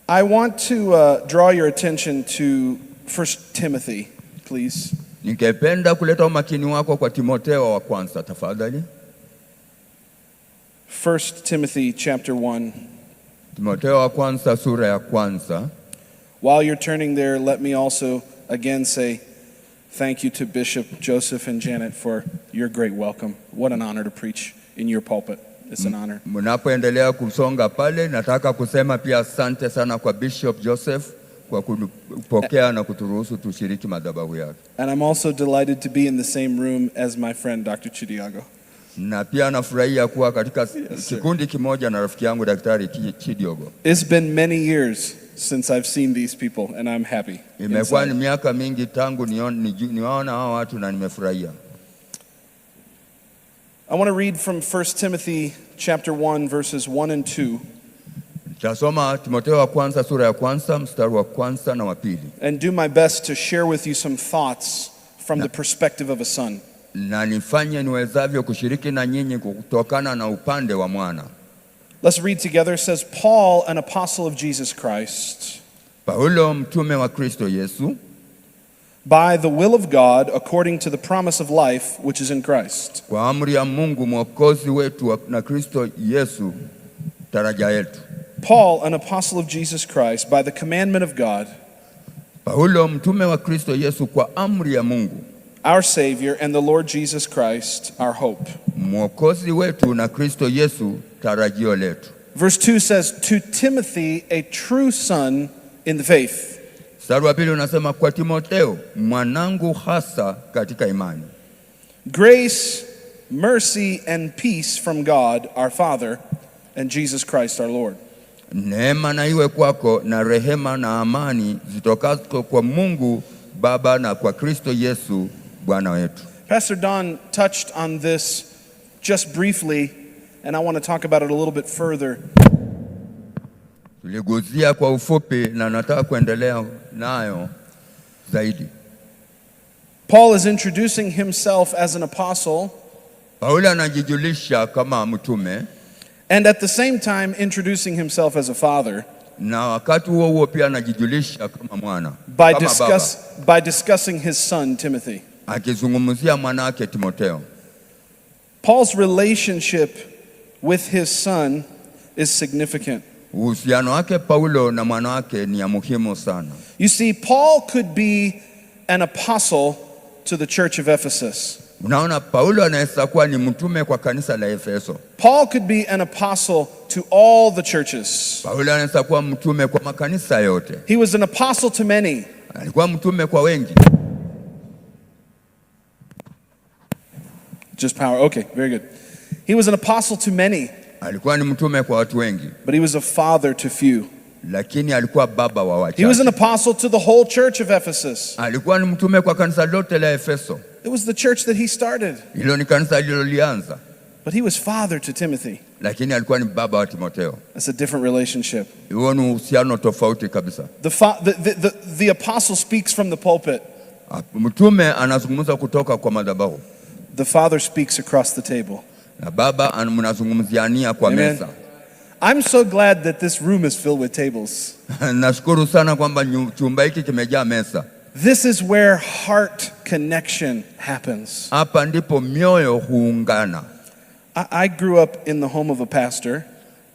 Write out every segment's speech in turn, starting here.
I want to draw your attention to 1 Timothy, please. Ningependa kuleta umakini wako kwa Timotheo wa kwanza tafadhali. 1 Timothy chapter 1. Timotheo wa kwanza sura ya kwanza. While you're turning there, let me also again say thank you to Bishop Joseph and Janet for your great welcome. What an honor to preach in your pulpit. It's an honor. Mnapoendelea kusonga pale, nataka kusema pia asante sana kwa Bishop Joseph kwa kupokea na kuturuhusu tushiriki madhabahu yake. And I'm also delighted to be in the same room as my friend Dr. Chidiago. Na pia nafurahia kuwa katika kikundi kimoja na rafiki yangu Daktari Chidiogo. It's been many years since I've seen these people and I'm happy. Imekuwa ni miaka mingi tangu niwaona hao watu na nimefurahia. I want to read from 1 Timothy chapter 1 verses 1 and 2. Tasoma Timotheo wa kwanza sura ya kwanza mstari wa kwanza na wa pili. And do my best to share with you some thoughts from the perspective of a son. Na nifanye niwezavyo kushiriki na nyinyi kutokana na upande wa mwana. Let's read together. It says, Paul, an apostle of Jesus Christ, Paulo mtume wa Kristo Yesu, by the will of God, according to the promise of life which is in Christ. Kwa amri ya Mungu mwokozi wetu na Kristo Yesu taraja yetu. Paul, an apostle of Jesus Christ, by the commandment of God, Paulo mtume wa Kristo Yesu kwa amri ya Mungu, our Savior, and the Lord Jesus Christ, our hope. Mwokozi wetu na Kristo Yesu tarajio letu. Verse 2 says, to Timothy, a true son in the faith. Mstari wa pili unasema kwa Timotheo mwanangu hasa katika imani. Grace, mercy, and peace from God our Father and Jesus Christ our Lord. Neema na iwe kwako na rehema na amani zitokazo kwa Mungu Baba na kwa Kristo Yesu Bwana wetu. Pastor Don touched on this just briefly, and I want to talk about it a little bit further. Tuliguzia kwa ufupi na nataka kuendelea nayo zaidi. Paul is introducing himself as an apostle, Paulo anajijulisha kama mtume, and at the same time introducing himself as a father. na wakati huo pia anajijulisha kama mwana, by discussing his son Timothy. Akizungumzia mwanake Timotheo. Paul's relationship with his son is significant. Uhusiano wake Paulo na mwanake ni ya muhimu sana. You see, Paul could be an apostle to the church of Ephesus. Unaona, Paulo anaweza kuwa ni mtume kwa kanisa la Efeso. Paul could be an apostle to all the churches. Paulo anaweza kuwa mtume kwa makanisa yote. He was an apostle to many. Alikuwa mtume kwa wengi. Just power. Okay, very good. He was an apostle to many. Alikuwa ni mtume kwa watu wengi. But he was a father to few. Lakini alikuwa baba wa wachache. He was an apostle to the whole church of Ephesus. Alikuwa ni mtume kwa kanisa lote la Efeso. It was the church that he started. Hilo ni kanisa alilolianza. But he was father to Timothy. Lakini alikuwa ni baba wa Timotheo. That's a different relationship. Huo ni uhusiano tofauti kabisa. The apostle speaks from the pulpit. Mtume anazungumza kutoka kwa madhabahu. The father speaks across the table. Na baba mnazungumziania kwa meza. I'm so glad that this room is filled with tables. Nashukuru sana kwamba chumba hiki kimejaa meza. This is where heart connection happens. Hapa ndipo mioyo huungana. I grew up in the home of a pastor.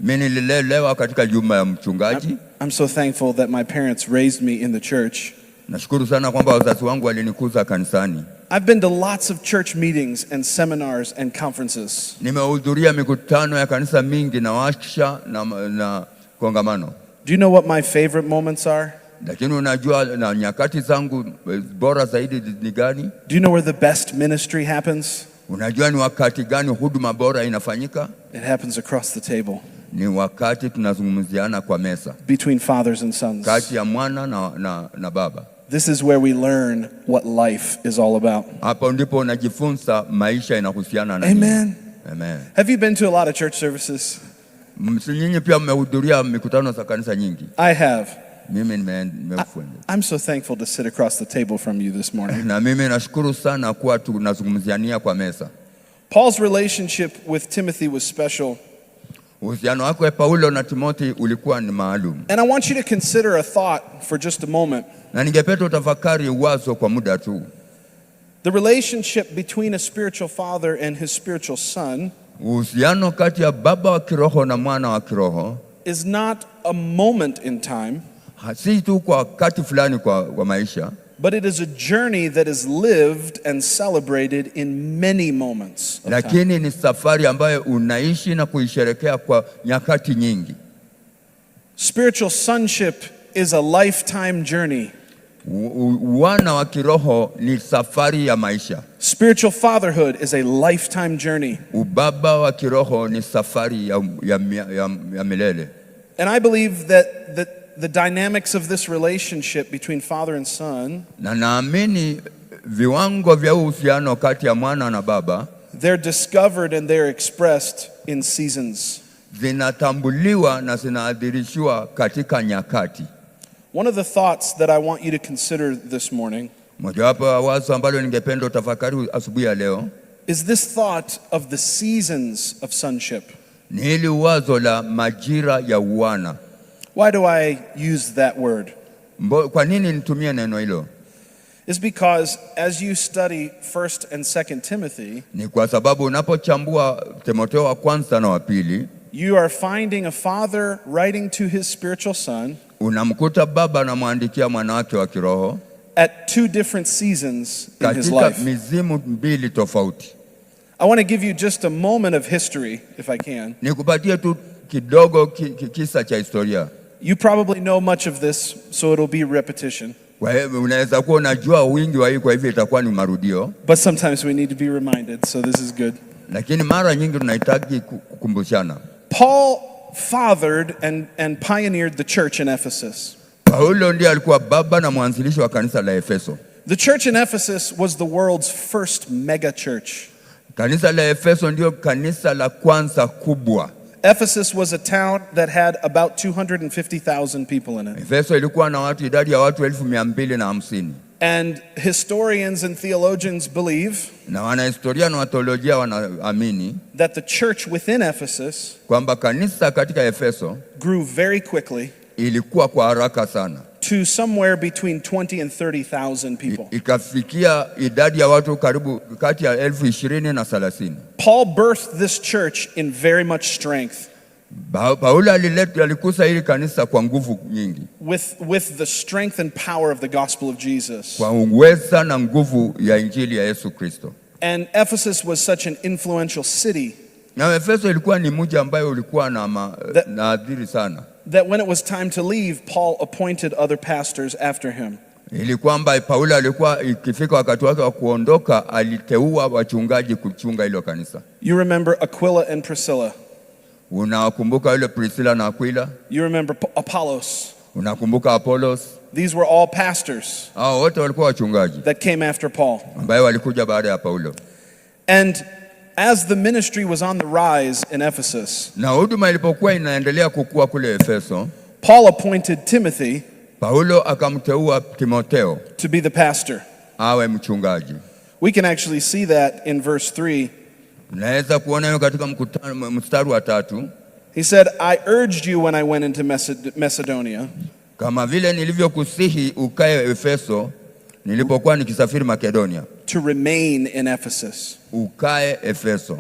Mimi nililelewa katika nyumba ya mchungaji. I'm so thankful that my parents raised me in the church. Nashukuru sana kwamba wazazi wangu walinikuza kanisani. I've been to lots of church meetings and seminars and conferences. Nimehudhuria mikutano ya kanisa mingi na warsha na kongamano. Do you know what my favorite moments are? Lakini unajua na nyakati zangu bora zaidi ni gani? Do you know where the best ministry happens? Unajua ni wakati gani huduma bora inafanyika? It happens across the table. Ni wakati tunazungumziana kwa meza. Between fathers and sons. Kati ya mwana na baba. This is where we learn what life is all about. Hapo ndipo unajifunza maisha inahusiana na nini. Amen. Amen. Have you been to a lot of church services? Nyinyi pia mmehudhuria mikutano za kanisa nyingi? I have. Mimi nimefuenda. I'm so thankful to sit across the table from you this morning. Na mimi nashukuru sana kuwa tunazungumziania kwa meza. Paul's relationship with Timothy was special. Uhusiano wake Paulo na Timothy ulikuwa ni maalum. And I want you to consider a thought for just a moment. Na ningependa utafakari wazo kwa muda tu. The relationship between a spiritual father and his spiritual son Uhusiano kati ya baba wa kiroho na mwana wa kiroho is not a moment in time, si tu kwa wakati fulani kwa maisha, but it is a journey that is lived and celebrated in many moments of time. Lakini ni safari ambayo unaishi na kuisherekea kwa nyakati nyingi. Spiritual sonship is a lifetime journey. Wana wa kiroho ni safari ya maisha. Spiritual fatherhood is a lifetime journey. Ubaba wa kiroho ni safari ya milele. And I believe that the dynamics of this relationship between father and son, na naamini viwango vya uhusiano kati ya mwana na baba, they're discovered and they're expressed in seasons. Zinatambuliwa na zinaadhirishwa katika nyakati. One of the thoughts that I want you to consider this morning Mojawapo ya wazo ambalo ningependa utafakari asubuhi ya leo is this thought of the seasons of sonship. ni hili wazo la majira ya uwana. Why do I use that word? Kwa nini nitumie neno hilo? It's because as you study 1st and 2nd Timothy, Ni kwa sababu unapochambua Timotheo wa kwanza na wa pili, you are finding a father writing to his spiritual son unamkuta baba anamwandikia mwana wake wa kiroho at two different seasons in his katika life. mizimu mbili tofauti. I want to give you just a moment of history, if I can. Nikupatie tu kidogo kisa cha historia. You probably know much of this, so it'll be repetition. Kwa hivyo unaweza kuwa unajua wingi wa hii, kwa hivyo itakuwa ni marudio. But sometimes we need to be reminded, so this is good. Lakini mara nyingi tunahitaji kukumbushana. Paul fathered and pioneered the church in Ephesus. Paulo ndiye alikuwa baba na mwanzilishi wa kanisa la Efeso. The church in Ephesus was the world's first mega church. Kanisa la Efeso ndio kanisa la kwanza kubwa. Ephesus was a town that had about 250,000 people in it. Efeso ilikuwa na idadi ya watu 250,000. And historians and theologians believe Na wanahistoria na watolojia wanaamini that the church within Ephesus kwamba kanisa katika Efeso grew very quickly ilikuwa kwa haraka sana, to somewhere between 20 and 30,000 people. Ikafikia idadi ya watu karibu kati ya 20,000 na 30,000. Paul birthed this church in very much strength. Paulo alikusa hili kanisa kwa nguvu nyingi, With the strength and power of the gospel of Jesus. kwa uweza na nguvu ya injili ya Yesu Kristo. And Ephesus was such an influential city Na Efeso ilikuwa ni mji ambayo ulikuwa na adhiri sana, that when it was time to leave, Paul appointed other pastors after him. ili kwamba Paulo alikuwa ikifika wakati wake wa kuondoka aliteua wachungaji kuchunga hilo kanisa. You remember Aquila and Priscilla. Unakumbuka yule Priscilla na Aquila? You remember Apollos. Unakumbuka Apollos? These were all pastors Hao wote walikuwa wachungaji that came after Paul. ambao walikuja baada ya Paulo. And as the ministry was on the rise in Ephesus, Na huduma ilipokuwa inaendelea kukua kule Efeso, Paul appointed Timothy Paulo akamteua Timotheo to be the pastor. awe mchungaji. We can actually see that in verse 3. Unaweza kuona hiyo katika mstari wa 3. He said, I urged you when I went into Macedonia Kama vile nilivyokusihi ukae Efeso nilipokuwa nikisafiri Makedonia, to remain in Ephesus. ukae Efeso.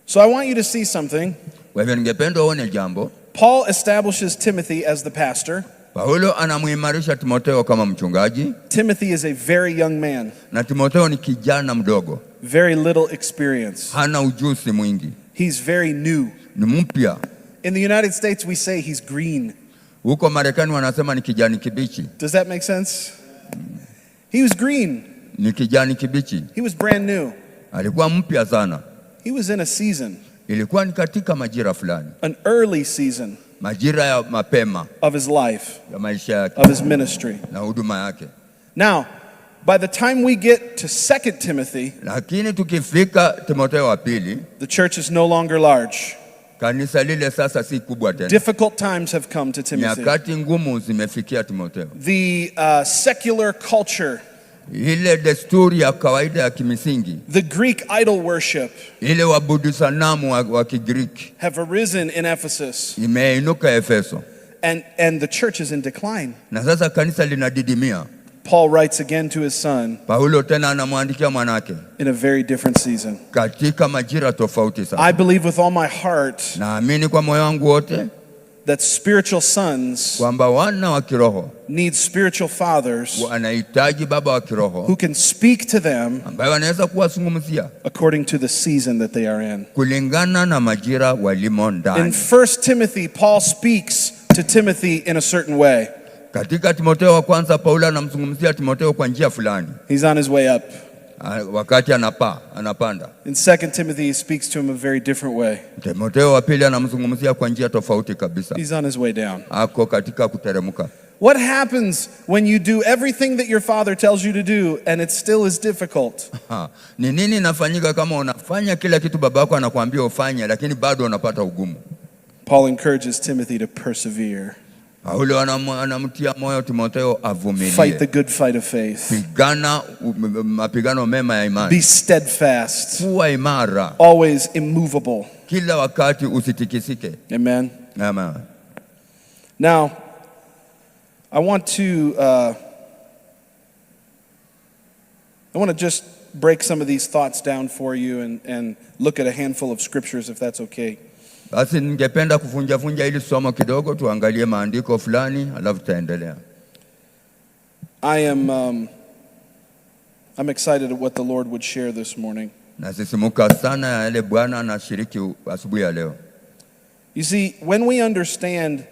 So I want you to see something. Kwa hivyo ningependa uone jambo. Paul establishes Timothy as the pastor. Paulo anamuimarisha Timotheo kama mchungaji, Timothy is a very young man, na Timotheo ni kijana mdogo, very little experience. hana ujuzi mwingi, He's very new. ni mpya. In the United States, we say he's green. Huko Marekani wanasema ni kijani kibichi. Does that make sense? He was green. Ni kijani kibichi. He was brand new. Alikuwa mpya sana. He was in a season, Ilikuwa ni katika majira fulani, an early season majira ya mapema of his life, ya maisha yake of his ministry. na huduma yake. Now, by the time we get to 2 Timothy, Lakini tukifika Timotheo wa pili, the church is no longer large. kanisa lile sasa si kubwa tena. Difficult times have come to Timothy. Nyakati ngumu zimefikia Timotheo. The secular culture ile desturi ya kawaida ya kimisingi, the Greek idol worship, ile wabudu sanamu wa Kigiriki have arisen in Ephesus. imeinuka Efeso, And the church is in decline. na sasa kanisa linadidimia. Paul writes again to his son Paulo tena anamwandikia mwanake in a very different season. katika majira tofauti sana. I believe with all my heart Naamini kwa moyo wangu wote that spiritual sons kwamba wana wa kiroho need spiritual fathers wanahitaji baba wa kiroho who can speak to them ambaye wanaweza kuwazungumzia according to the season that they are in. kulingana na majira walimo In ndani. 1 Timothy, Paul speaks to Timothy in a certain way. Katika Timotheo wa kwanza, Paulo anamzungumzia Timotheo kwa njia fulani, He's on his way up. wakati anapanda. In 2 Timothy, he speaks to him a very different way. Timotheo wa pili anamzungumzia kwa njia tofauti kabisa, He's on his way down. ako katika kuteremka. What happens when you do everything that your father tells you to do and it still is difficult? Ni nini inafanyika kama unafanya kila kitu babako anakuambia ufanye, lakini bado unapata ugumu? Paul encourages Timothy to persevere. Paulo anamtia moyo Timotheo avumilie. Fight the good fight of faith. Pigana mapigano mema ya imani. Be steadfast. Kuwa imara. Always immovable. Kila wakati usitikisike. Amen. Amen. Now, I want to just break some of these thoughts down for you and look at a handful of scriptures, if that's okay. Basi ningependa kuvunja ili somo kidogo, tuangalie maandiko fulani alafu tutaendelea. I'm excited at what the Lord would share this morning. Nasisimuka sana yale Bwana anashiriki asubuhi ya leo. You see, when we understand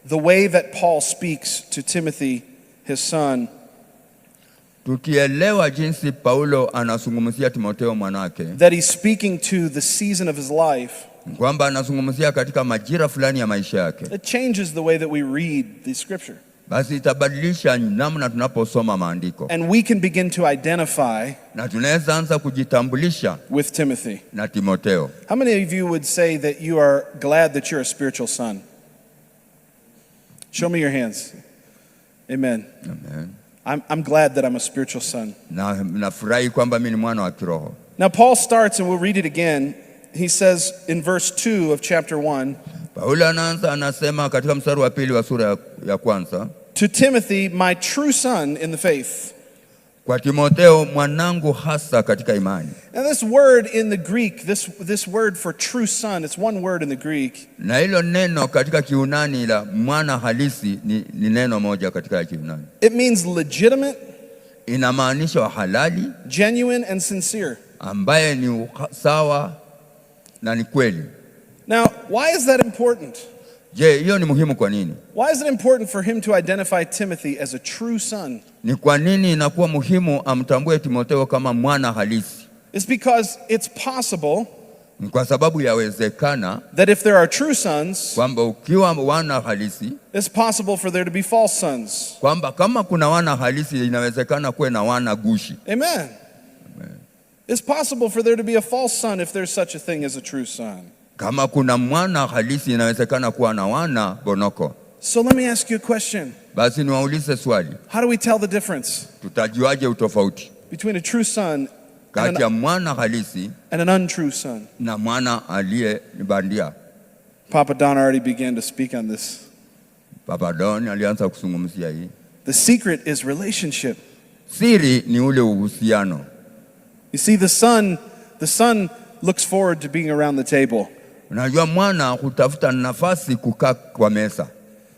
the way that Paul speaks to Timothy, his son, tukielewa jinsi Paulo anazungumzia Timotheo mwanake, that he's speaking to the season of his life, kwamba anazungumzia katika majira fulani ya maisha yake, it changes the way that we read the scripture. basi itabadilisha namna tunaposoma maandiko, And we can begin to identify na tunaweza anza kujitambulisha with Timothy. na Timotheo. How many of you would say that you are glad that you're a spiritual son? Show me your hands. Amen. Amen. I'm glad that I'm a spiritual son. Na nafurahi kwamba mimi ni mwana wa kiroho. Now Paul starts, and we'll read it again. He says in verse 2 of chapter 1, Paulo anaanza anasema katika mstari wa pili wa sura ya kwanza, to Timothy, my true son in the faith. kwa Timotheo mwanangu hasa katika imani. And this word in the Greek, this word for true son, it's one word in the Greek. Na hilo neno katika Kiunani la mwana halisi ni neno moja katika Kiunani. It means legitimate, Inamaanisha halali, genuine, and sincere. ambaye ni sawa na ni kweli. Now, why is that important? Je, hiyo ni muhimu kwa nini? Why is it important for him to identify Timothy as a true son? Ni kwa nini inakuwa muhimu amtambue Timotheo kama mwana halisi? It's because it's possible Ni kwa sababu yawezekana that if there are true sons, kwamba ukiwa wana halisi, it's possible for there to be false sons. kwamba kama kuna wana halisi inawezekana kuwe na wana gushi. Amen. Amen. It's possible for there to be a false son if there's such a thing as a true son. Kama kuna mwana halisi inawezekana kuwa na wana bonoko. So let me ask you a question. Basi niwaulize swali. How do we tell the difference Tutajuaje utofauti between a true son kati ya mwana halisi and an untrue son? na mwana aliye ni bandia? Papa Don already began to speak on this. Papa Don alianza kuzungumzia hii. The secret is relationship. Siri ni ule uhusiano. You see, the son looks forward to being around the table. Unajua mwana hutafuta nafasi kukaa kwa meza.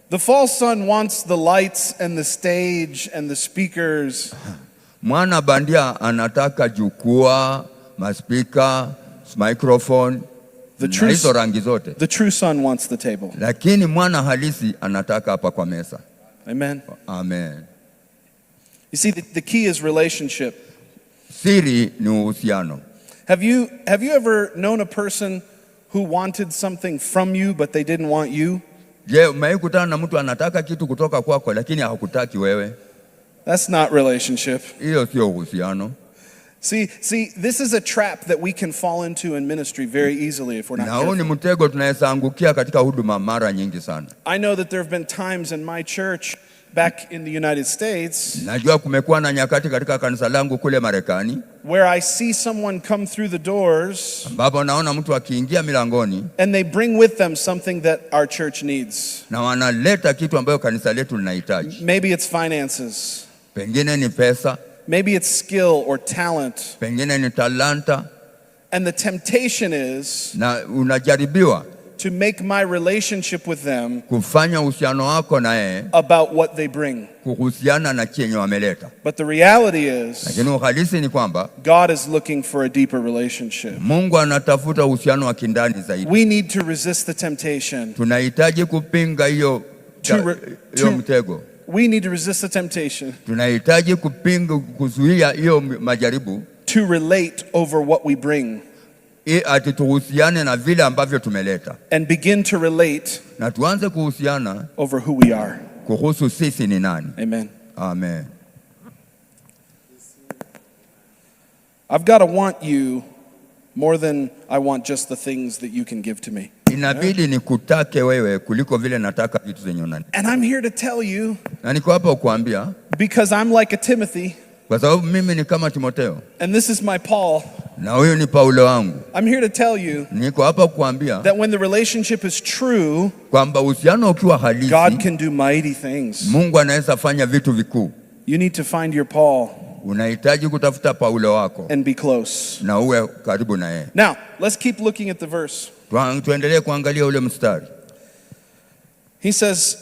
The false son wants the lights and the stage and the speakers. Mwana bandia anataka jukwaa, maspika, microphone, na hizo rangi zote. The true son wants the table. Lakini mwana halisi anataka hapa kwa meza. Amen. Amen. You see, the key is relationship. Siri ni uhusiano. Have you ever known a person who wanted something from you but they didn't want you? Je, umeikutana na mtu anataka kitu kutoka kwako lakini hakutaki wewe? That's not relationship. Hiyo sio uhusiano. See, this is a trap that we can fall into in ministry very easily if we're not Na huu ni careful. mtego tunaweza angukia katika huduma mara nyingi sana. I know that there have been times in my church back in the United States Najua kumekuwa na nyakati katika kanisa langu kule Marekani where I see someone come through the doors ambapo naona mtu akiingia milangoni and they bring with them something that our church needs. na wanaleta kitu ambayo kanisa letu linahitaji. Maybe it's finances. Pengine ni pesa, Maybe it's skill or talent. pengine ni talanta, And the temptation is na unajaribiwa to make my relationship with them kufanya uhusiano wako na yeye about what they bring. kuhusiana na chenye wameleta. But the reality is Lakini uhalisi ni kwamba God is looking for a deeper relationship. Mungu anatafuta uhusiano wa kindani zaidi. We need to resist the temptation. Tunahitaji kupinga hiyo mtego. We need to resist the temptation Tunahitaji kupinga, kuzuia hiyo majaribu to relate over what we bring ati tuhusiane na vile ambavyo tumeleta, and begin to relate na tuanze kuhusiana over who we are. kuhusu sisi ni nani. Amen. Amen. I've got to want you more than I want just the things that you can give to me. Inabidi nikutake wewe kuliko vile nataka vitu zenye unani. And I'm here to tell you, Na niko hapa kukuambia because I'm like a Timothy, kwa sababu mimi ni kama Timotheo and this is my Paul. na huyu ni Paulo wangu. I'm here to tell you Niko hapa kukuambia that when the relationship is true, kwamba uhusiano ukiwa halisi, God can do mighty things. Mungu anaweza fanya vitu vikuu. You need to find your Paul Unahitaji kutafuta Paulo wako and be close. na uwe karibu na yeye. Now, let's keep looking at the verse. Tuendelee kuangalia ule mstari. He says,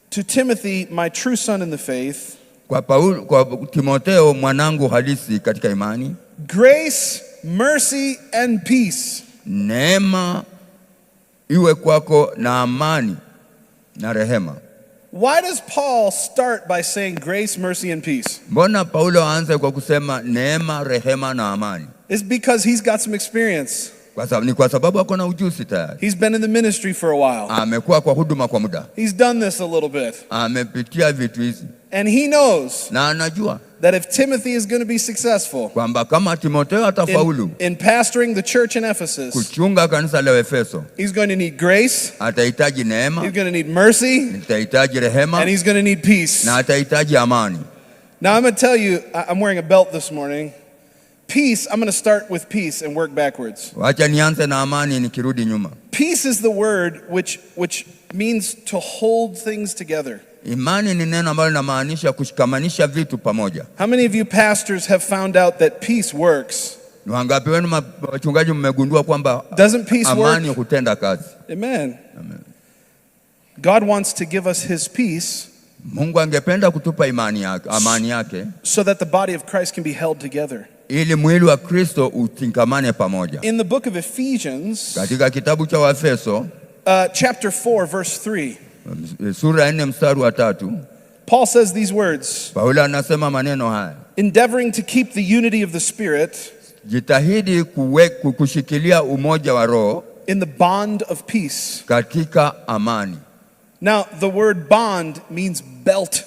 to Timothy, my true son in the faith, Kwa Timotheo mwanangu halisi katika imani, grace, mercy, and peace. neema iwe kwako na amani na rehema. Why does Paul start by saying grace, mercy, and peace? Mbona Paulo aanze kwa kusema neema, rehema na amani? It's because he's got some experience. Kwa sababu ako na ujuzi tayari. He's been in the ministry for a while. Amekuwa kwa huduma kwa muda. He's done this a little bit. Amepitia vitu hizi. And he knows Na anajua that if Timothy is going to be successful kwamba kama Timotheo atafaulu in pastoring the church in Ephesus, kuchunga kanisa la Efeso, he's going to need grace, atahitaji he's neema, going to need mercy, atahitaji rehema and he's going to need peace. na atahitaji amani. Now I'm going to tell you, I'm wearing a belt this morning. Peace, I'm going to start with peace and work backwards. Wacha nianze na amani nikirudi nyuma. Peace is the word which means to hold things together. Imani ni neno ambalo linamaanisha kushikamanisha vitu pamoja. How many of you pastors have found out that peace works? Ni wangapi wenu wachungaji mmegundua kwamba Doesn't peace amani work? hutenda kazi? Amen. God wants to give us his peace Mungu angependa kutupa amani yake so that the body of Christ can be held together. ili mwili wa Kristo utingamane pamoja. In the book of Ephesians, Katika kitabu cha Waefeso chapter 4, verse 3, sura ya 4 mstari wa 3, Paul says these words, Paulo anasema maneno haya: endeavoring to keep the unity of the Spirit jitahidi kushikilia umoja wa roho in the bond of peace. katika amani. Now, the word bond means belt,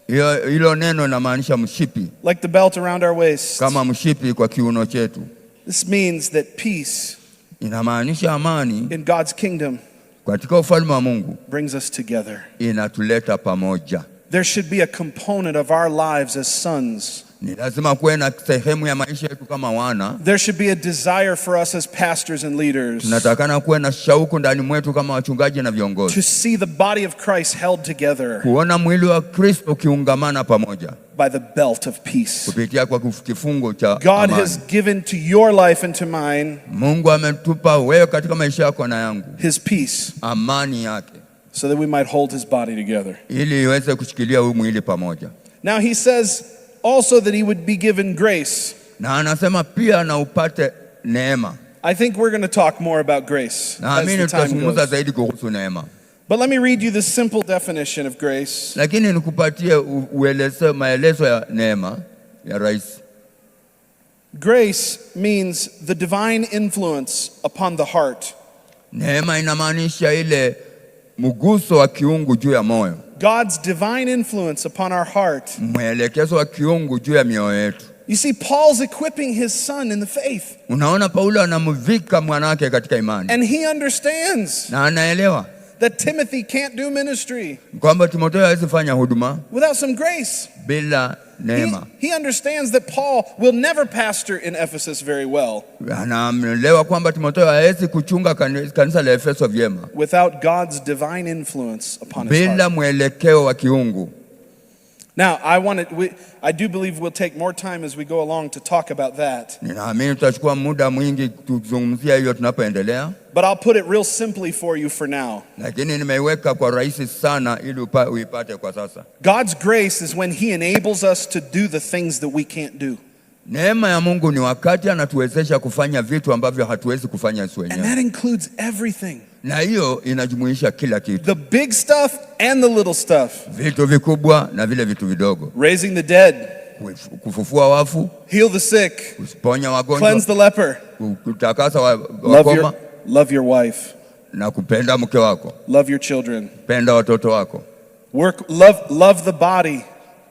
Hilo neno linamaanisha mshipi, like the belt around our waist. kama mshipi kwa kiuno chetu. This means that peace Inamaanisha amani in God's kingdom katika ufalme wa Mungu brings us together. inatuleta pamoja. There should be a component of our lives as sons. Ni lazima kuwe na sehemu ya maisha yetu kama wana. There should be a desire for us as pastors and leaders Tunatakana kuwe na shauku ndani mwetu kama wachungaji na viongozi, to see the body of Christ held together kuona mwili wa Kristo ukiungamana pamoja by the belt of peace. kupitia kwa kifungo cha God amani. has given to your life and to mine Mungu ametupa wewe katika maisha yako na yangu his peace amani yake so that we might hold his body together. ili iweze kushikilia huu mwili pamoja. Now he says also that he would be given grace. Na anasema pia na upate neema. I think we're going to talk more about grace Na as amini the time tutazungumza goes. zaidi kuhusu neema. But let me read you the simple definition of grace. Lakini nikupatie maelezo ya neema ya rahisi. Grace means the divine influence upon the heart. Neema inamaanisha ile mguso wa kiungu juu ya moyo. God's divine influence upon our heart. Mwelekezo wa kiungu juu ya mioyo yetu. You see, Paul's equipping his son in the faith. Unaona Paulo anamvika mwanake katika imani. And he understands Na anaelewa that Timothy can't do ministry kwamba Timotheo hawezi fanya huduma without some grace. bila neema. He understands that Paul will never pastor in Ephesus very well Anaelewa kwamba Timotheo hawezi kuchunga kanisa la Efeso vyema without God's divine influence upon his bila heart. mwelekeo wa kiungu. Now, I do believe we'll take more time as we go along to talk about that. Ninaamini tutachukua muda mwingi kuzungumzia hiyo tunapoendelea. But I'll put it real simply for you for now. Lakini nimeiweka kwa rahisi sana ili uipate kwa sasa. God's grace is when he enables us to do the things that we can't do. Neema ya Mungu ni wakati anatuwezesha kufanya vitu ambavyo hatuwezi kufanya sisi And wenyewe. that includes everything. Na hiyo inajumuisha kila kitu. The big stuff and the little stuff. Vitu vikubwa na vile vitu vidogo. Raising the dead. Kufufua wafu. Heal the sick. Kuponya wagonjwa. Cleanse the leper. Kutakasa wakoma. Love your wife. Na kupenda mke wako. Love your children. Penda watoto wako. Love the body.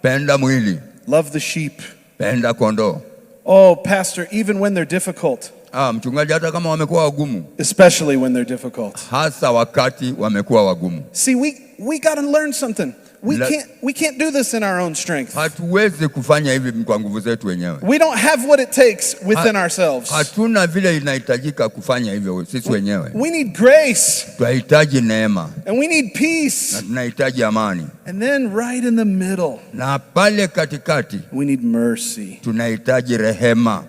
Penda mwili. Love the sheep. Penda kondoo. Oh, pastor, even when they're difficult. Mchungaji, hata kama wamekuwa wagumu. Especially when they're difficult. Hasa wakati wamekuwa wagumu. See, we got to learn something. We can't do this in our own strength. Hatuwezi kufanya hivi kwa nguvu zetu wenyewe. We don't have what it takes within ourselves. Hatuna vile inahitajika kufanya hivyo sisi wenyewe. We need grace. Tunahitaji neema. And we need peace. Na tunahitaji amani. And then right in the middle. Na pale katikati. We need mercy. Tunahitaji rehema.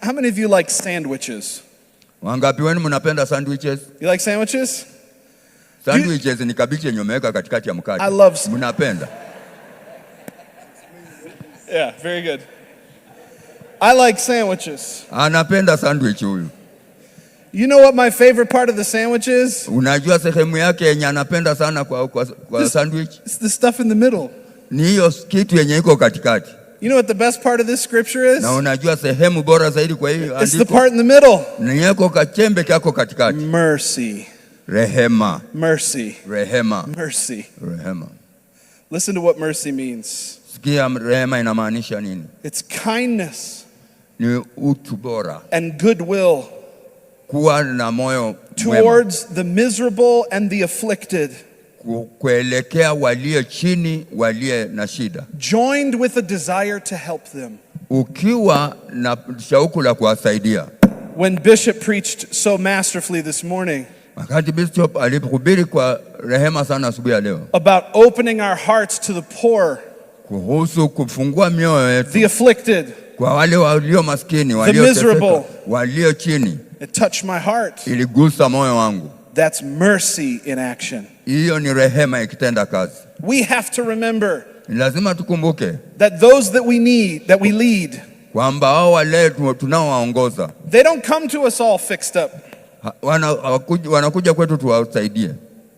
How many of you like sandwiches? Wangapi wenu mnapenda sandwiches? You like sandwiches? Sandwiches ni kabichi yenye umeweka katikati ya mkate. I love mnapenda. Yeah, very good. I like sandwiches. Anapenda sandwich huyu. You know what my favorite part of the sandwich is? Unajua sehemu yake yenye anapenda sana kwa sandwich? It's the stuff in the middle. Ni hiyo kitu yenye iko katikati. You know what the best part of this scripture is? Na unajua sehemu bora zaidi kwa hiyo andiko? It's the part in the middle. Ni yako kachembe kako katikati. Mercy. Rehema. Mercy. Rehema. Mercy. Rehema. Listen to what mercy means. Sikia rehema inamaanisha nini? It's kindness. Ni utu bora. And goodwill. Kuwa na moyo towards the miserable and the afflicted. Kuelekea walio chini, walio na shida. Joined with a desire to help them. Ukiwa na shauku la kuwasaidia. When Bishop preached so masterfully this morning, wakati Bishop alipohubiri kwa rehema sana asubuhi ya leo, about opening our hearts to the poor, kuhusu kufungua mioyo yetu, the afflicted, kwa wale walio maskini, walio walio chini, it touched my heart. Iligusa moyo wangu. That's mercy in action. Hiyo ni rehema ikitenda kazi. We have to remember lazima tukumbuke that those that we lead, kwamba hao wale tunaowaongoza, they don't come to us all fixed up. Wanakuja kwetu tuwasaidie.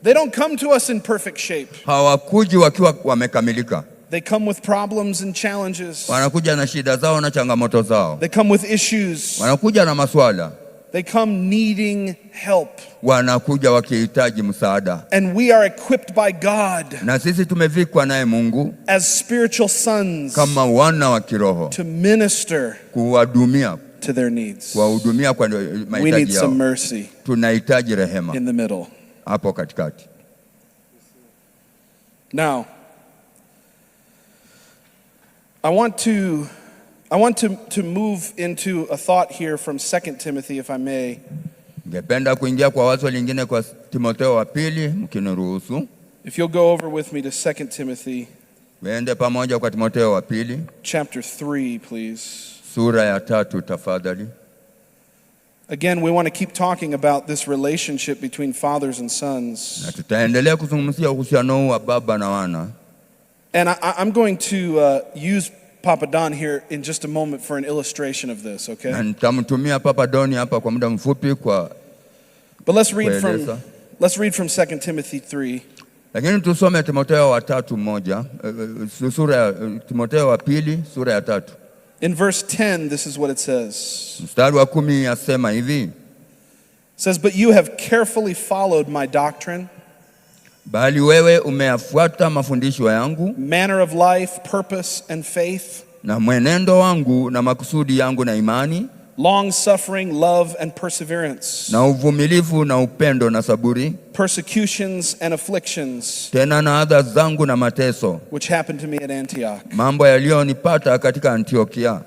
They don't come to us in perfect shape. Hawakuji wakiwa wamekamilika. They come with problems and challenges. Wanakuja na shida zao na changamoto zao. They come with issues. Wanakuja na maswala. They come needing help. Wanakuja wakihitaji msaada. And we are equipped by God. Na sisi tumevikwa naye Mungu as spiritual sons. Kama wana wa kiroho. To minister. Kuwahudumia. To their needs. Kuwahudumia kwa mahitaji yao. We need some mercy. Tunahitaji rehema. In the middle. Hapo katikati. Now, I want to move into a thought here from 2 Timothy, if I may. Ngependa kuingia kwa wazo lingine kwa Timotheo wa pili, mkiniruhusu. If you'll go over with me to 2 Timothy. Wende pamoja kwa Timotheo wa pili. Chapter 3, please. Sura ya 3 tafadhali. Again, we want to keep talking about this relationship between fathers and sons. Na tutaendelea kuzungumzia uhusiano wa baba na wana. And I'm going to use Papa Don here in just a moment for an illustration of this, okay? Na nitamtumia Papa Don hapa kwa muda mfupi kwa. But let's read from 2 Timothy 3. Lakini tusome Timotheo wa 3:1, sura ya Timotheo wa pili sura ya 3. In verse 10, this is what it says. Mstari wa 10 yasema hivi. It says, "But you have carefully followed my doctrine, bali wewe umeyafuata mafundisho yangu, manner of life, purpose and faith, na mwenendo wangu na makusudi yangu na imani, long suffering, love and perseverance, na uvumilivu na upendo na saburi, persecutions and afflictions, tena na adha zangu na mateso, which happened to me at Antioch. mambo yaliyonipata katika Antiokia.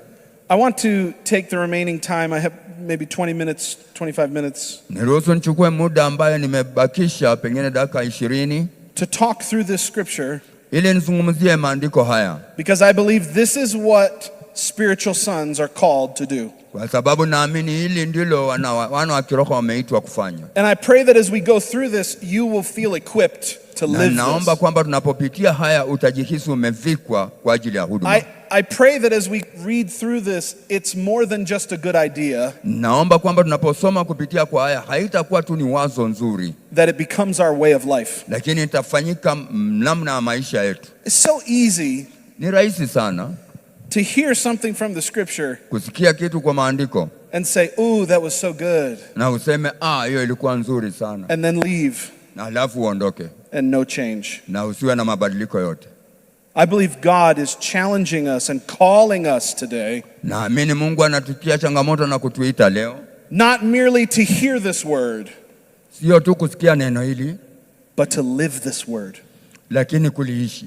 I want to take the remaining time. I have maybe 20 minutes, 25 minutes. Niruhusu nichukue muda ambayo nimebakisha pengine dakika 20 to talk through this scripture, ili nizungumzie maandiko haya, because I believe this is what spiritual sons are called to do. kwa sababu naamini hili ndilo wana wa kiroho wameitwa kufanya. And I pray that as we go through this, you will feel equipped to live this. Naomba kwamba tunapopitia haya utajihisi umevikwa kwa ajili ya huduma. I pray that as we read through this, it's more than just a good idea. Naomba kwamba tunaposoma kupitia kwa haya haitakuwa tu ni wazo nzuri, that it becomes our way of life. lakini itafanyika namna ya maisha yetu. It's so easy Ni rahisi sana to hear something from the scripture kusikia kitu kwa maandiko and say, "Ooh, that was so good," na useme hiyo ilikuwa nzuri sana, and then leave na halafu uondoke and no change. na usiwe na mabadiliko yote. I believe God is challenging us and calling us today, Naamini Mungu anatutia changamoto na kutuita leo, not merely to hear this word, sio tu kusikia neno hili, but to live this word. lakini kuliishi.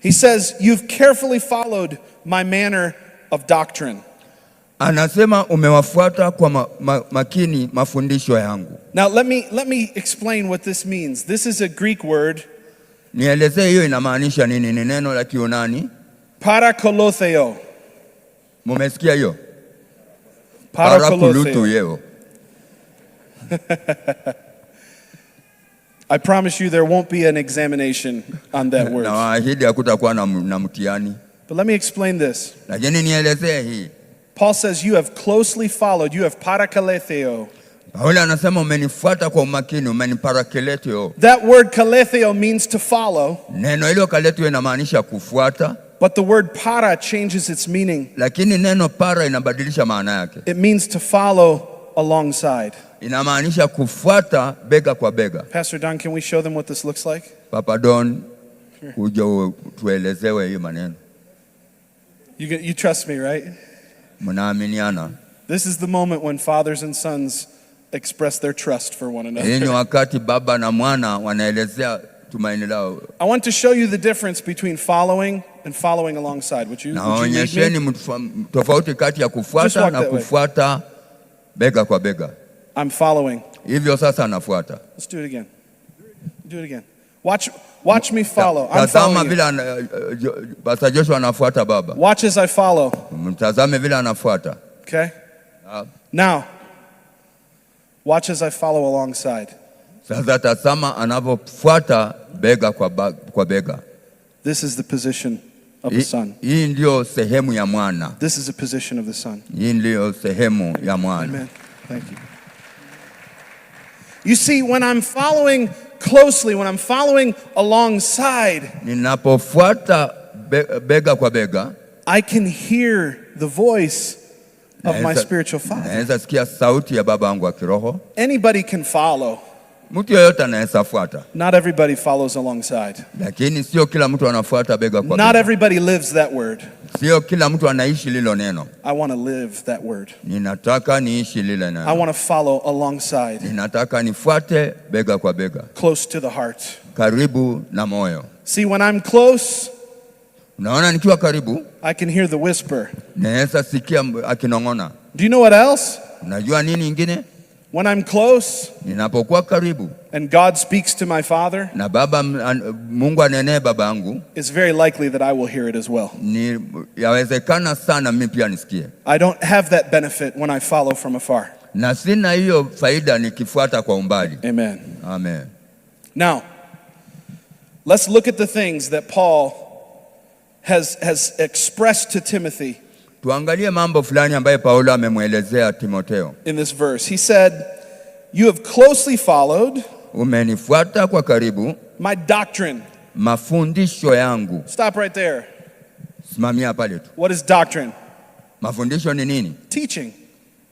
He says, "You've carefully followed my manner of doctrine." Anasema umewafuata kwa makini mafundisho yangu. Now let me explain what this means. This is a Greek word. Nielezee hiyo inamaanisha nini? Ni neno la Kiyunani. Parakolotheo. Mumesikia hiyo? Parakolotheo. I promise you there won't be an examination on that word. Naahidi hakutakuwa na mtihani. But let me explain this. Lakini nielezee hii. Paul says you have closely followed, you have parakaletheo. Paulo anasema umenifuata kwa umakini, umeniparakeleteo. That word kaletheo means to follow. Neno hilo kaleteo inamaanisha kufuata. But the word para changes its meaning. Lakini neno para inabadilisha maana yake. It means to follow alongside. Inamaanisha kufuata bega kwa bega. Pastor Don, can we show them what this looks like? Papa Don, kuja tuelezewe hii maneno. You trust me, right? Mnaaminiana. This is the moment when fathers and sons express their trust for one another. Hii ni wakati baba na mwana wanaelezea tumaini lao. I want to show you the difference between following and following alongside. Would you lead me? Tofauti kati ya kufuata na kufuata bega kwa bega. I'm following. Hivyo sasa nafuata. Let's do it again. Do it again. Watch me follow. I'm following. Tazama vile Pastor Joshua anafuata baba. Watch as I follow. Mtazame vile anafuata. Okay? Now, watch as I follow alongside. Sasa tazama anavyofuata bega kwa bega. This is the position of the son. Hii ndio sehemu ya mwana. This is the position of the son. Hii ndio sehemu ya mwana. Amen. Thank you. You see, when I'm following closely, when I'm following alongside, ninapofuata bega kwa bega, I can hear the voice of my spiritual father. Naweza sikia sauti ya baba yangu wa kiroho. Anybody can follow. Mtu yeyote anaweza fuata. Not everybody follows alongside. Lakini sio kila mtu anafuata bega kwa bega. Not everybody lives that word. Sio kila mtu anaishi lilo neno. I want to live that word. Ninataka niishi lile neno. I want to follow alongside. Ninataka nifuate bega kwa bega. Close to the heart. Karibu na moyo. See, when I'm close, unaona nikiwa karibu, I can hear the whisper. Naweza sikia akinong'ona. Do you know what else? Unajua nini ingine? When I'm close, ninapokuwa karibu, and God speaks to my father, na baba Mungu anenee baba yangu, it's very likely that I will hear it as well. Ni yawezekana sana mimi pia nisikie. I don't have that benefit when I follow from afar. Na sina hiyo faida nikifuata kwa umbali. Amen. Amen. Now, let's look at the things that Paul has expressed to Timothy. Tuangalie mambo fulani ambayo Paulo amemwelezea Timotheo. In this verse, he said, "You have closely followed umenifuata kwa karibu my doctrine." Mafundisho yangu. Stop right there. Simamia pale tu. What is doctrine? Mafundisho ni nini? Teaching.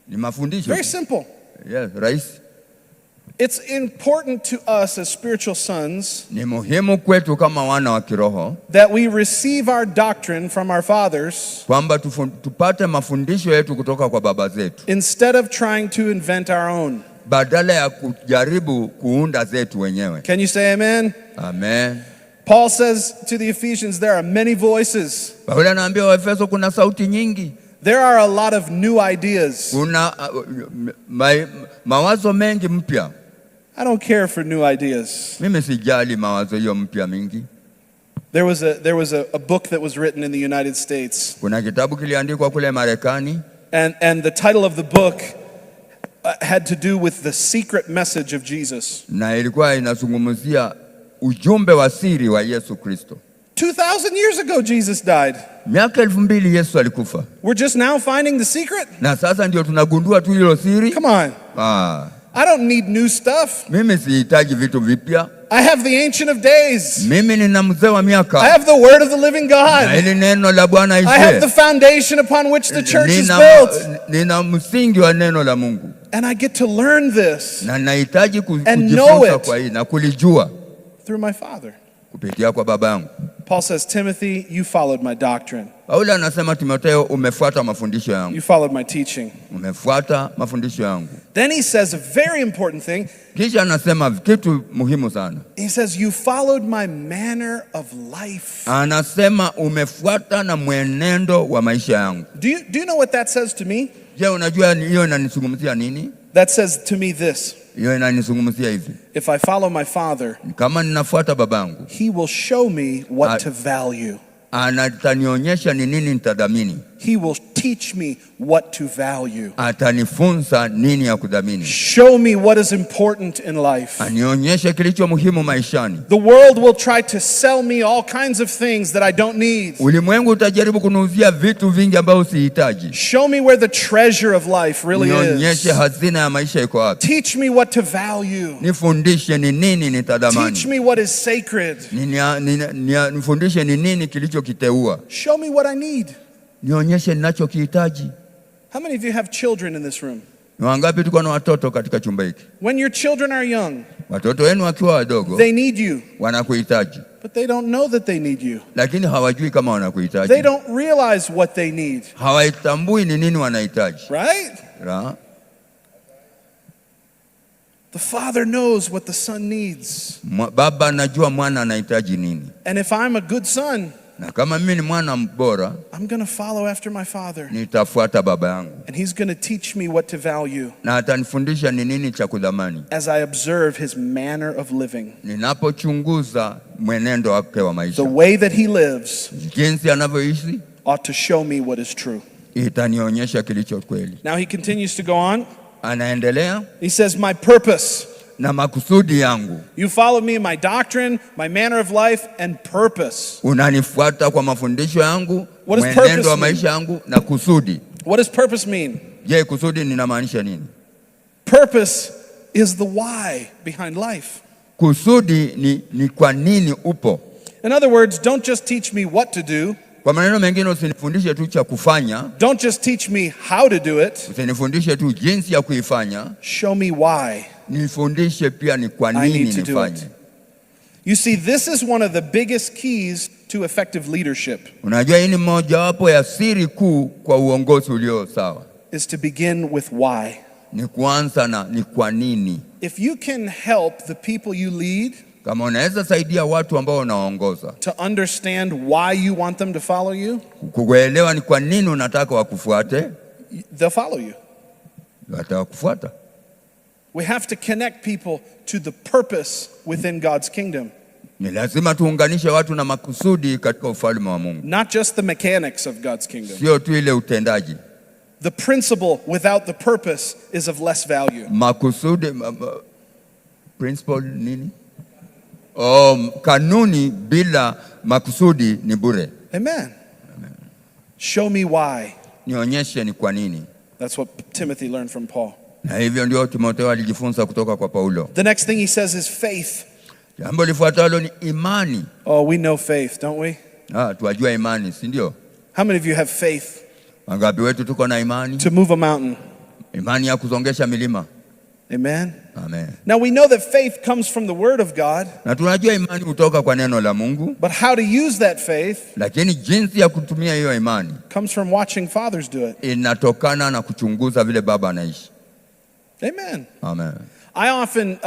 Ni mafundisho. Very simple. Yes, rahisi. It's important to us as spiritual sons Ni muhimu kwetu kama wana wa kiroho that we receive our doctrine from our fathers kwamba tupate mafundisho yetu kutoka kwa baba zetu instead of trying to invent our own. badala ya kujaribu kuunda zetu wenyewe. Can you say amen? Amen. Paul says to the Ephesians, there are many voices. Paulo anaambia Waefeso kuna sauti nyingi. There are a lot of new ideas. Kuna mawazo mengi mpya. I don't care for new ideas. Mimi sijali mawazo hiyo mpya mingi. There was a book that was written in the United States. Kuna kitabu kiliandikwa kule Marekani. And the title of the book had to do with the secret message of Jesus. Na ilikuwa inazungumzia ujumbe wa siri wa Yesu Kristo. 2,000 years ago Jesus died. Miaka 2000 Yesu alikufa. We're just now finding the secret? Na sasa ndio tunagundua tu hilo siri. Come on. I don't need new stuff. Mimi sihitaji vitu vipya. I have the Ancient of Days. Mimi nina mzee wa miaka. I have the Word of the living God. Na hili neno la Bwana I have the foundation upon which the church is built. Nina msingi wa neno la Mungu. And I get to learn this. Na nahitaji kujifunza kwa hii na kulijua through my father. Kupitia kwa baba yangu. Paul says, Timothy, you followed my doctrine. Paulo anasema Timotheo, umefuata mafundisho yangu. You followed my teaching. Umefuata mafundisho yangu. Then he says a very important thing. Kisha anasema kitu muhimu sana. He says, you followed my manner of life. Anasema umefuata na mwenendo wa maisha yangu. Do you know what that says to me? Je, unajua hiyo inanizungumzia nini? That says to me this. Hiyo inanizungumzia hivi. If I follow my father, kama ninafuata babangu, he will show me what to value. Atanionyesha ni nini nitadhamini. He will teach me what to value. Atanifunza nini ya kudhamini. Show me what is important in life. Anionyeshe kilicho muhimu maishani. The world will try to sell me all kinds of things that I don't need. Ulimwengu utajaribu kuniuzia vitu vingi ambavyo sihitaji. Show me where the treasure of life really is. Nionyeshe hazina ya maisha iko wapi. Teach me what to value. Nifundishe ni nini nitadhamani. Teach me what is sacred. Nifundishe ni nini kilichokiteua. Show me what I need. Nionyeshe ninachokihitaji. How many of you have children in this room? Ni wangapi tuko na watoto katika chumba hiki? When your children are young, watoto wenu wakiwa wadogo, they need you. Wanakuhitaji. But they don't know that they need you. Lakini hawajui kama wanakuhitaji. They don't realize what they need. Hawaitambui ni nini wanahitaji. Right? Ra? The father knows what the son needs. Baba anajua mwana anahitaji nini. And if I'm a good son, na kama mimi ni mwana bora, I'm going to follow after my father. Nitafuata baba yangu. And he's going to teach me what to value. Na atanifundisha ni nini cha kudhamani. As I observe his manner of living. Ninapochunguza mwenendo wake wa maisha. The way that he lives jinsi anavyoishi ought to show me what is true. Itanionyesha kilicho kweli. Now he continues to go on. Anaendelea. He says, my purpose. Na makusudi yangu. You follow me in my doctrine, my manner of life, and purpose. Unanifuata kwa mafundisho yangu, mwenendo wa maisha yangu na kusudi. What does purpose mean? Je, kusudi linamaanisha nini? Purpose is the why behind life. Kusudi ni kwa nini upo. In other words, don't just teach me what to do. Kwa maneno mengine usinifundishe tu cha kufanya. Don't just teach me how to do it. Usinifundishe tu jinsi ya kuifanya. Show me why. Nifundishe pia ni kwa nini nifanye. You see, this is one of the biggest keys to effective leadership. Unajua hii ni mojawapo ya siri kuu kwa uongozi ulio sawa. Is to begin with why. Ni kuanza na ni kwa nini. If you can help the people you lead, kama unaweza saidia watu ambao unaongoza, to understand why you want them to follow you, kuelewa ni kwa nini unataka wakufuate, they'll follow you. Watakufuata. We have to connect people to the purpose within God's kingdom. Ni lazima tuunganishe watu na makusudi katika ufalme wa Mungu. Not just the mechanics of God's kingdom. Sio tu ile utendaji. The principle without the purpose is of less value. Makusudi principle nini? Kanuni bila makusudi ni bure. Amen. Show me why. Nionyeshe ni kwa nini. That's what Timothy learned from Paul. Na hivyo ndio Timotheo alijifunza kutoka kwa Paulo. The next thing he says is faith. Jambo lifuatalo ni imani. Oh, we know faith, don't we? Tuwajua imani, si ndio? How many of you have faith? Wangapi wetu tuko na imani? To move a mountain. Imani ya kuzongesha milima. Amen. Amen. Now we know that faith comes from the word of God, Na tunajua imani hutoka kwa neno la Mungu, but how to use that faith lakini jinsi ya kutumia hiyo imani comes from watching fathers do it. inatokana na kuchunguza vile baba anaishi. Amen. Amen. I often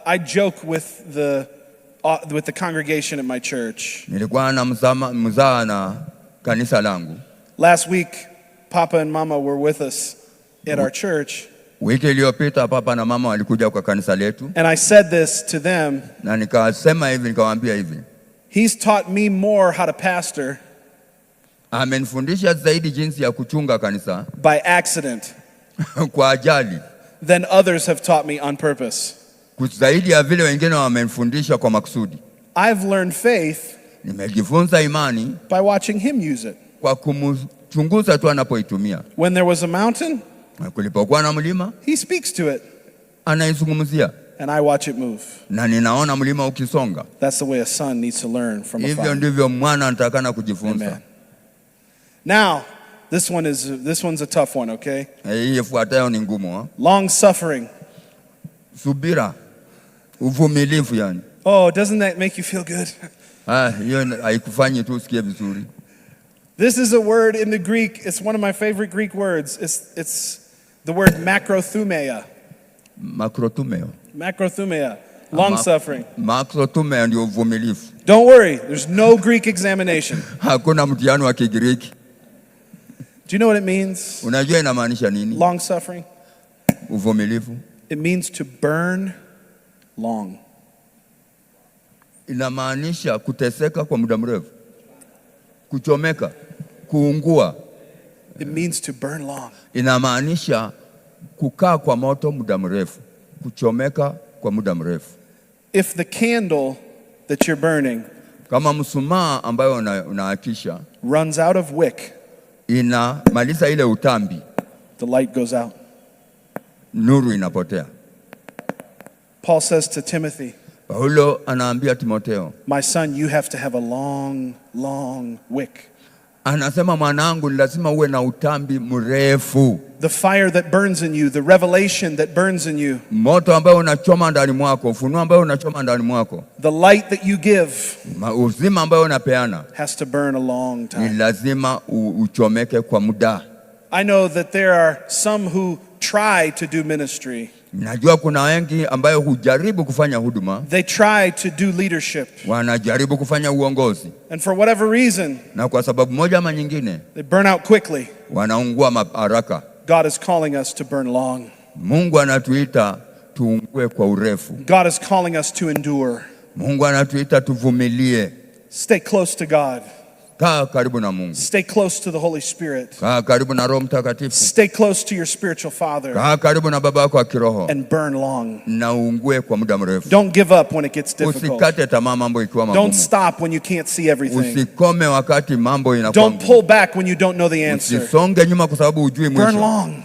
I joke with the congregation at my church. Nilikuwa na mzaa na kanisa langu. Last week, Papa and Mama were with us at our church. Wiki iliyopita papa na mama walikuja kwa kanisa letu. And I said this to them. Na nikasema hivi, nikawaambia hivi. He's taught me more how to pastor. Amenifundisha zaidi jinsi ya kuchunga kanisa by accident kwa ajali than others have taught me on purpose. Zaidi ya vile wengine wamenifundisha kwa makusudi. I've learned faith nimejifunza imani by watching him use it. Kwa kumchunguza tu anapoitumia. When there was a mountain, kulipokuwa na mlima, he speaks to it. Anaizungumzia. And I watch it move. Na ninaona mlima ukisonga. That's the way a son needs to learn from a father. Hivyo ndivyo mwana anatakana kujifunza. Amen. Now, this one's a tough one, okay? Hii ifuatayo ni ngumu. Long suffering. Subira. Uvumilivu yani. Oh, doesn't that make you feel good? Hiyo haikufanyi tu usikie vizuri. This is a word in the Greek. It's one of my favorite Greek words. It's the word makrothumia. Makrothumia. Long suffering. Makrothumia ndio uvumilivu. Don't worry, there's no Greek examination. Hakuna mtihani wa Kigiriki. Do you know what it means? Unajua inamaanisha nini? Long suffering. Uvumilivu. It means to burn long. Inamaanisha kuteseka kwa muda mrefu. Kuchomeka, kuungua. It means to burn long. Inamaanisha kukaa kwa moto muda mrefu. Kuchomeka kwa muda mrefu. If the candle that you're burning kama msumaa ambayo unaakisha runs out of wick, inamaliza ile utambi, the light goes out. Nuru inapotea. Paul says to Timothy, Paulo anaambia Timotheo, my son, you have to have a long, long wick. Anasema mwanangu lazima uwe na utambi mrefu. The fire that burns in you, the revelation that burns in you. Moto ambao unachoma ndani mwako, ufunuo ambao unachoma ndani mwako. The light that you give, uzima ambao unapeana, has to burn a long time. Ni lazima uchomeke kwa muda. I know that there are some who try to do ministry. Najua kuna wengi ambayo hujaribu kufanya huduma. They try to do leadership. Wanajaribu kufanya uongozi. And for whatever reason, na kwa sababu moja ama nyingine, they burn out quickly. Wanaungua haraka. God is calling us to burn long. Mungu anatuita tuungue kwa urefu. God is calling us to endure. Mungu anatuita tuvumilie. Stay close to God. Kaa karibu na Mungu. Stay close to the Holy Spirit. Kaa karibu na Roho Mtakatifu. Stay close to your spiritual father. Kaa karibu na baba yako wa kiroho. And burn long. Na uungue kwa muda mrefu. Don't give up when it gets difficult. Usikate tamaa mambo ikiwa magumu. Don't stop when you can't see everything. Usikome wakati mambo inakuwa Don't pull back when you don't know the answer. Usisonge nyuma kwa sababu hujui mwisho. Burn long.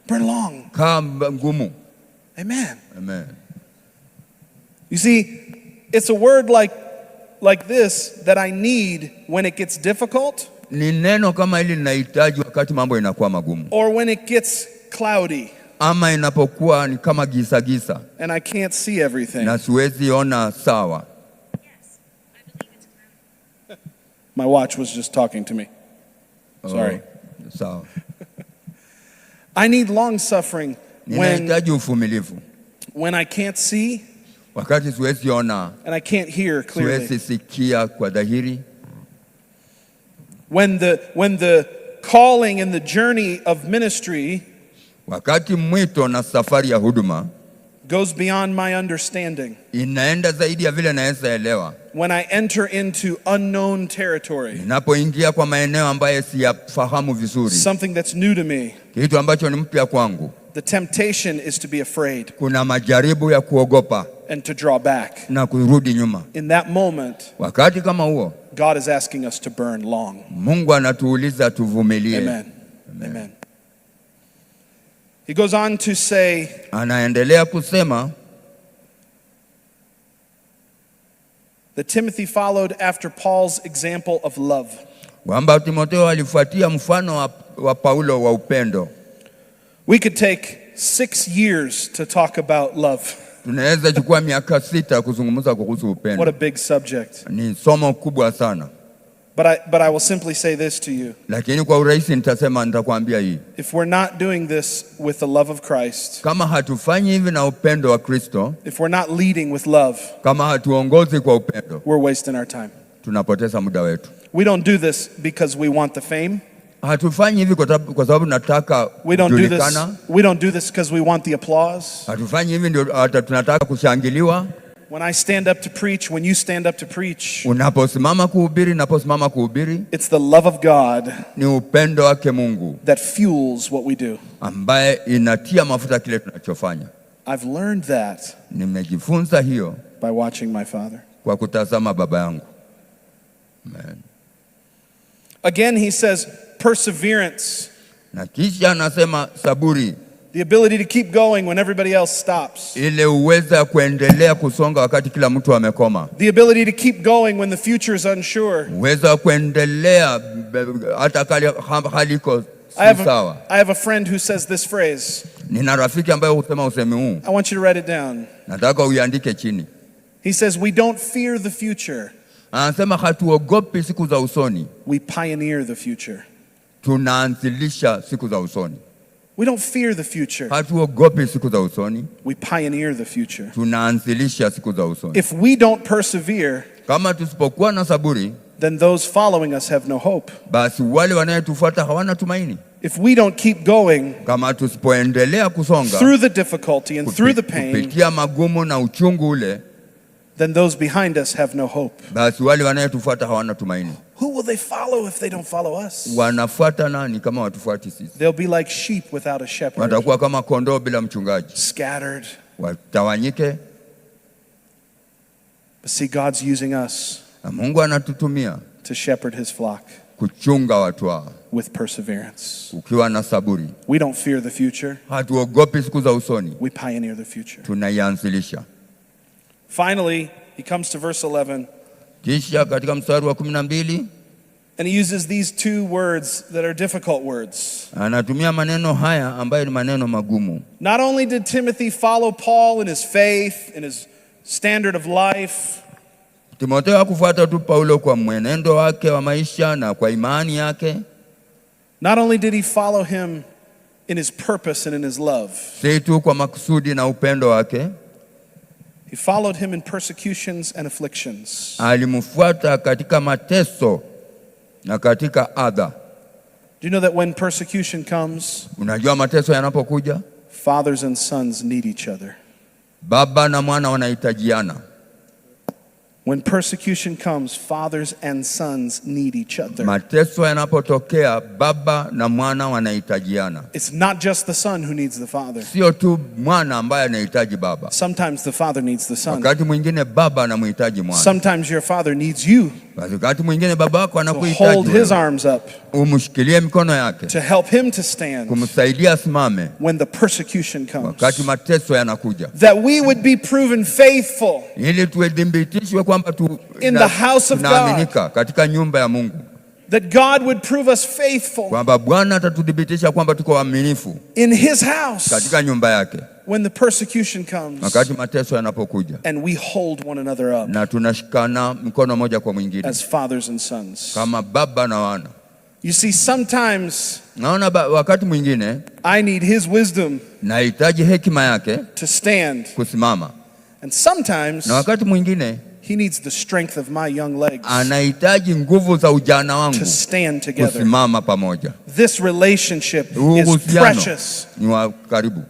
Burn long. Kaa ngumu. Amen. Amen. You see, it's a word like this that I need when it gets difficult. Ni neno kama hili ninahitaji wakati mambo inakuwa magumu. Or when it gets cloudy. Ama inapokuwa ni kama gisa. And I can't see everything. Na siwezi ona sawa. Yes, I believe it's cloudy. My watch was just talking to me. Sorry. Sawa. I need long suffering ninahitaji uvumilivu. When I can't see. Wakati siwezi ona. And I can't hear clearly. Siwezi sikia kwa dhahiri. When the calling and the journey of ministry wakati mwito na safari ya huduma goes beyond my understanding. Inaenda zaidi ya vile naweza elewa. When I enter into unknown territory. Ninapoingia kwa maeneo ambayo siyafahamu vizuri. Something that's new to me. Kitu ambacho ni mpya kwangu. The temptation is to be afraid. Kuna majaribu ya kuogopa. And to draw back. Na kurudi nyuma. In that moment, wakati kama huo, God is asking us to burn long. Mungu anatuuliza tuvumilie. Amen. Amen. He goes on to say, anaendelea kusema, that Timothy followed after Paul's example of love. Kwamba Timotheo alifuatia mfano wa Paulo wa upendo. We could take 6 years to talk about love. Tunaweza chukua miaka 6 kuzungumza kuhusu upendo. What a big subject. Ni somo kubwa sana. But I will simply say this to you. Lakini kwa urahisi nitakwambia hii. If we're not doing this with the love of Christ, kama hatufanyi hivi na upendo wa Kristo, if we're not leading with love, kama hatuongozi kwa upendo, we're wasting our time. Tunapoteza muda wetu. We don't do this because we want the fame. Hatufanyi hivi kwa sababu nataka kujulikana. We don't do this because we want the applause. Hatufanyi hivi ndio hata tunataka kushangiliwa. When I stand up to preach, when you stand up to preach, unaposimama kuhubiri, it's the love of God ni upendo wake Mungu that fuels what we do. Ambaye inatia mafuta kile tunachofanya. I've learned that nimejifunza hiyo by watching my father. Kwa kutazama baba yangu. Amen. Again he says perseverance. Na kisha anasema saburi. The ability to keep going when everybody else stops. Ile uweza kuendelea kusonga wakati kila mtu amekoma. The ability to keep going when the future is unsure. Uweza kuendelea hata hali iko sawa. I have a friend who says this phrase. Nina rafiki ambaye husema usemi huu. I want you to write it down. Nataka uiandike chini. He says we don't fear the future. Anasema hatuogopi siku za usoni. We pioneer the future. Tunaanzilisha siku za usoni. We don't fear the future. Hatuogopi siku za usoni. We pioneer the future. Tunaanzilisha siku za usoni. If we don't persevere, kama tusipokuwa na saburi, then those following us have no hope. Basi wale wanayetufuata hawana tumaini. If we don't keep going, kama tusipoendelea kusonga through the difficulty and through the pain, kupitia magumu na uchungu ule, then those behind us have no hope. Basi wale wanayetufuata hawana tumaini. Who will they follow if they don't follow us? Wanafuata nani kama watufuati sisi? They'll be like sheep without a shepherd. Watakuwa kama kondoo bila mchungaji. Scattered. Watawanyike. But see, God's using us. Na Mungu anatutumia to shepherd his flock. Kuchunga watu hao. With perseverance. Ukiwa na saburi. We don't fear the future. Hatuogopi siku za usoni. We pioneer the future. Tunaianzilisha. Finally, he comes to verse 11. Kisha katika mstari wa 12, and he uses these two words that are difficult words. Anatumia maneno haya ambayo ni maneno magumu. Not only did Timothy follow Paul in his faith, in his standard of life, Timotheo hakufuata tu Paulo kwa mwenendo wake wa maisha na kwa imani yake. Not only did he follow him in his purpose and in his love. Si tu kwa makusudi na upendo wake. He followed him in persecutions and afflictions. Alimfuata katika mateso na katika adha. Do you know that when persecution comes, unajua mateso yanapokuja, fathers and sons need each other. Baba na mwana wanahitajiana. When persecution comes, fathers and sons need each other. Mateso yanapotokea, baba na mwana wanahitajiana. It's not just the son who needs the father. Sio tu mwana ambaye anahitaji baba. Sometimes the father needs the son. Wakati mwingine baba anamhitaji mwana. Sometimes your father needs you. Wakati mwingine baba yako anakuhitaji. To hold his arms up. Umshikilie mikono yake. To help him to stand. Kumsaidia asimame. When the persecution comes. Wakati mateso yanakuja. That we would be proven faithful. Ili tuthibitishwe kwamba in the house of God. Katika nyumba ya Mungu. That God would prove us faithful. Kwamba Bwana atatudhibitisha kwamba tuko waaminifu. In his house. Katika nyumba yake. When the persecution comes. Wakati mateso yanapokuja. And we hold one another up. Na tunashikana mkono moja kwa mwingine. As fathers and sons. Kama baba na wana. You see, sometimes naona wakati mwingine I need his wisdom. Nahitaji hekima yake. To stand. Kusimama. And sometimes na wakati mwingine he needs the strength of my young legs. Anahitaji nguvu za ujana wangu. To stand together. Kusimama pamoja. This relationship is precious. Ni wa karibu.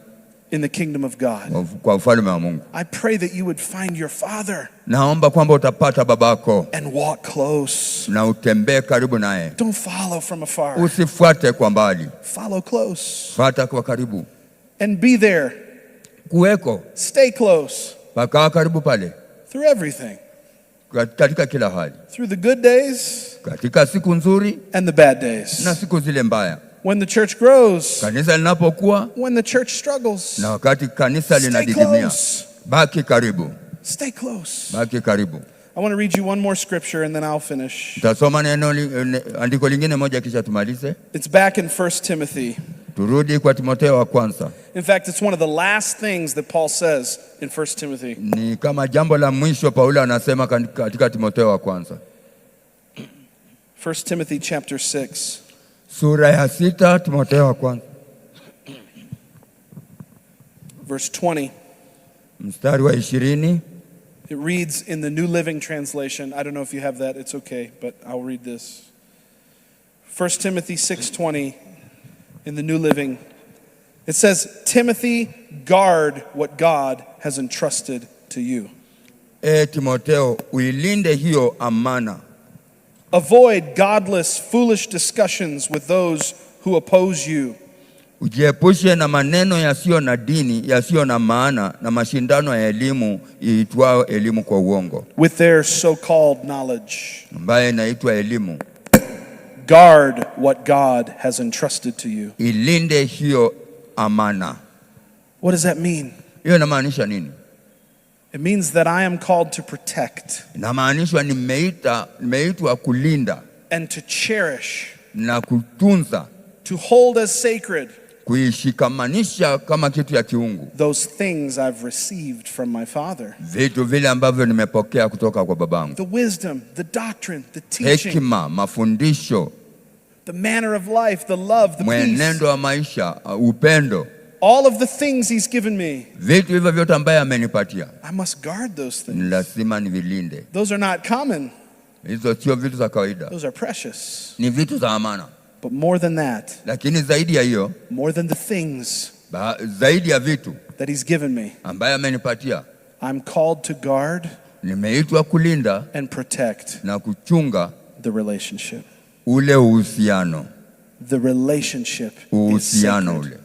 In the kingdom of God. Kwa ufalme wa Mungu. I pray that you would find your father. Naomba kwamba utapata babako. And walk close. Na utembee karibu naye. Don't follow from afar. Usifuate kwa mbali. Follow close. Fuata kwa karibu. And be there. Kuweko. Stay close. Paka karibu pale. Through everything. Katika kila hali. Through the good days. Katika siku nzuri. And the bad days. Na siku zile mbaya. When the church grows. Kanisa linapokuwa. When the church struggles. Na wakati kanisa linadidimia. Baki karibu. Stay close. Baki karibu. I want to read you one more scripture and then I'll finish. Tasoma neno andiko lingine moja kisha tumalize. It's back in 1 Timothy. Turudi kwa Timotheo wa kwanza. In fact, it's one of the last things that Paul says in 1 Timothy. Ni kama jambo la mwisho Paulo anasema katika Timotheo wa kwanza. 1 Timothy chapter 6. Sura ya 6 Timotheo wa kwanza. Verse 20. Mstari wa 20. It reads in the New Living Translation. I don't know if you have that. It's okay, but I'll read this. 1 Timothy 6:20 in the New Living. It says, Timothy, guard what God has entrusted to you. Timotheo, uilinde hiyo amana. Avoid godless, foolish discussions with those who oppose you. Ujiepushe na maneno yasiyo na dini, yasiyo na maana na mashindano ya elimu iitwao elimu kwa uongo. With their so-called knowledge. Ambaye inaitwa elimu. Guard what God has entrusted to you. Ilinde hiyo amana. What does that mean? Hiyo inamaanisha nini? It means that I am called to protect. Inamaanisha nimeitwa kulinda. And to cherish. Na kutunza. To hold as sacred. Kuishikamanisha kama kitu ya kiungu. Those things I've received from my Father. Vitu vile ambavyo nimepokea kutoka kwa babangu. The wisdom, the doctrine, the teaching. Hekima, mafundisho. The manner of life, the love, the peace. Mwenendo wa maisha, upendo. All of the things he's given me. Vitu hivyo vyote ambaye amenipatia. I must guard those things. Lazima nivilinde. Those are not common. Hizo sio vitu za kawaida. Those are precious. Ni vitu za amana. But more than that. Lakini zaidi ya hiyo. More than the things. Zaidi ya vitu. That he's given me. Ambaye amenipatia. I'm called to guard. Nimeitwa kulinda. And protect. Na kuchunga. The relationship. Ule uhusiano. The relationship is sacred.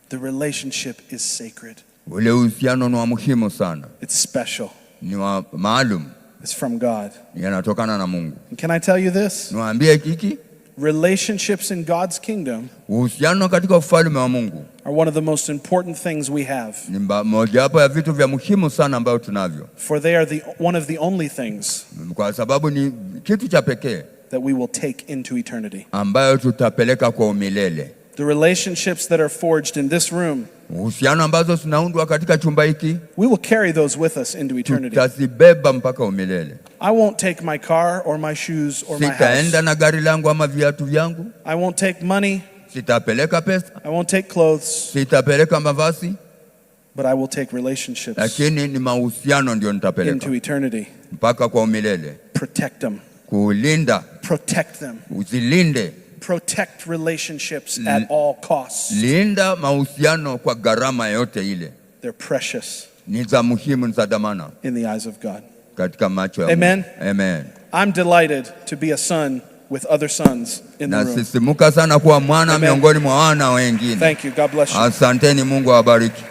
The relationship is sacred. Ule uhusiano ni wa muhimu sana. It's special. Ni wa maalum. It's from God. Yanatokana na Mungu. And can I tell you this? Niwaambie hiki? Relationships in God's kingdom uhusiano katika ufalme wa Mungu are one of the most important things we have. Ni mojawapo ya vitu vya muhimu sana ambayo tunavyo. For they are one of the only things kwa sababu ni kitu cha pekee that we will take into eternity. Ambayo tutapeleka kwa umilele. The relationships that are forged in this room, uhusiano ambazo tunaundwa katika chumba hiki, we will carry those with us into eternity. Tutazibeba mpaka umilele. I won't take my car or my shoes or my house. Sitaenda na gari langu ama viatu vyangu. I won't take money. Sitapeleka pesa. I won't take clothes. Sitapeleka mavazi. But I will take relationships. Lakini ni mahusiano ndio nitapeleka. Into eternity. Mpaka kwa umilele. Protect them. Kulinda. Protect them. Uzilinde. Protect relationships at all costs. Linda mahusiano kwa gharama yote ile. They're precious. Ni za muhimu, ni za dhamana. In the eyes of God. Katika macho ya Amen. Mungu. Amen. I'm delighted to be a son with other sons in the room. Nasisimuka sana kuwa mwana miongoni mwa wana wengine. Thank you. God bless you. Asanteni, Mungu awabariki.